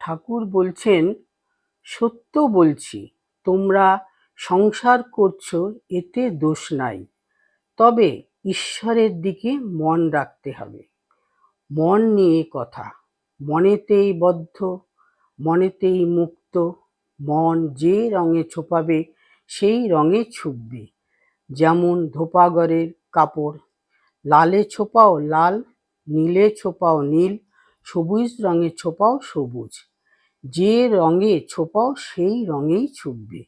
ঠাকুর বলছেন, সত্য বলছি, তোমরা সংসার করছো এতে দোষ নাই, তবে ঈশ্বরের দিকে মন রাখতে হবে। মন নিয়ে কথা, মনেতেই বদ্ধ, মনেতেই মুক্ত। মন যে রঙে ছোপাবে সেই রঙে ছুপবে। যেমন ধোপাগড়ের কাপড়, লালে ছোপাও লাল, নীলে ছোপাও নীল, সবুজ রঙে ছোপাও সবুজ। যে রঙে ছোপাও সেই রঙেই ছুপবে।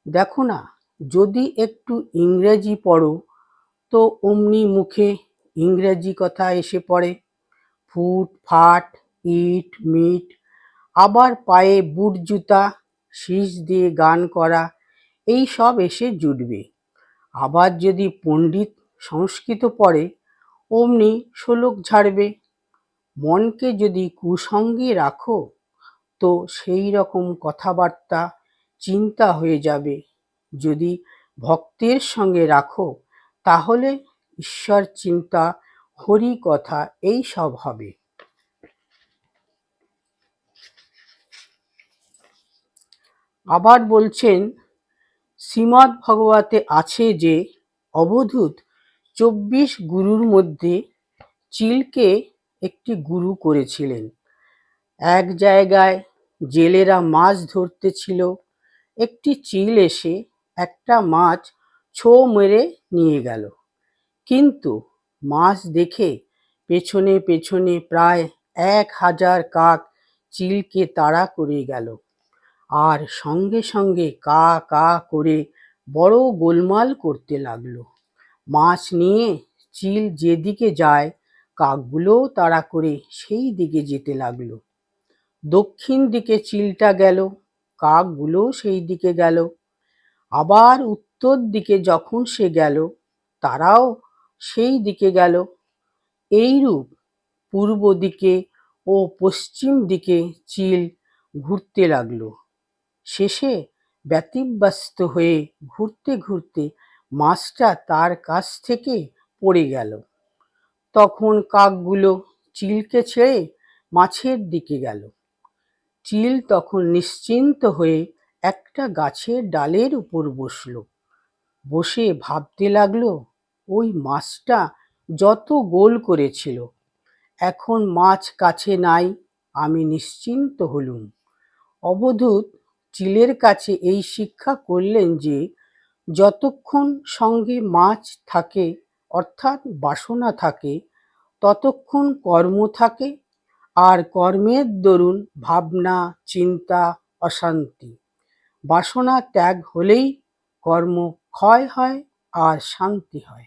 দেখো না, যদি একটু ইংরেজি পড়ো তো অমনি মুখে ইংরেজি কথা এসে পড়ে। ফুট ফাট, ইট মিট, আবার পায়ে বুট জুতা, শীষ দিয়ে গান করা, এই সব এসে জুটবে। আবার যদি পণ্ডিত সংস্কৃত পড়ে অমনি শোলক ঝাড়বে। মনকে যদি কুসঙ্গে রাখো তো সেই রকম কথাবার্তা চিন্তা হয়ে যাবে। যদি ভক্তের সঙ্গে রাখো তাহলে ঈশ্বর চিন্তা, হরি কথা এই সব হবে। আবার বলছেন, শ্রীমদ্ ভগবতে আছে যে অবধূত 24 গুরুর মধ্যে চিলকে একটি গুরু করেছিলেন। এক জায়গায় জেলেরা মাছ ধরতে ছিল, একটি চিল এসে একটা মাছ ছো মেরে নিয়ে গেল। কিন্তু মাছ দেখে পেছনে পেছনে প্রায় 1000 কাক চিলকে তাড়া করে গেল, আর সঙ্গে সঙ্গে কা কা করে বড় গোলমাল করতে লাগলো। মাছ নিয়ে চিল যেদিকে যায় কাকগুলোও তাড়া করে সেই দিকে যেতে লাগলো। দক্ষিণ দিকে চিলটা গেল, কাকগুলোও সেই দিকে গেল। আবার উত্তর দিকে যখন সে গেল তারাও সেই দিকে গেল। এইরূপ পূর্ব দিকে ও পশ্চিম দিকে চিল ঘুরতে লাগলো। শেষে ব্যতিব্যস্ত হয়ে ঘুরতে ঘুরতে মাছটা তার কাছ থেকে পড়ে গেল। তখন কাকগুলো চিলকে ছেড়ে মাছের দিকে গেল। চিল তখন নিশ্চিন্ত হয়ে একটা গাছের ডালের উপর বসলো। বসে ভাবতে লাগলো, ওই মাছটা যত গোল করেছিল, এখন মাছ কাছে নাই, আমি নিশ্চিন্ত হলুম। অবধূত চিলের কাছে এই শিক্ষা করলেন যে যতক্ষণ সঙ্গে মাছ থাকে অর্থাৎ বাসনা থাকে ততক্ষণ কর্ম থাকে, আর কর্মের দরুন ভাবনা চিন্তা অশান্তি। বাসনা ত্যাগ হলেই কর্ম ক্ষয় হয় আর শান্তি হয়।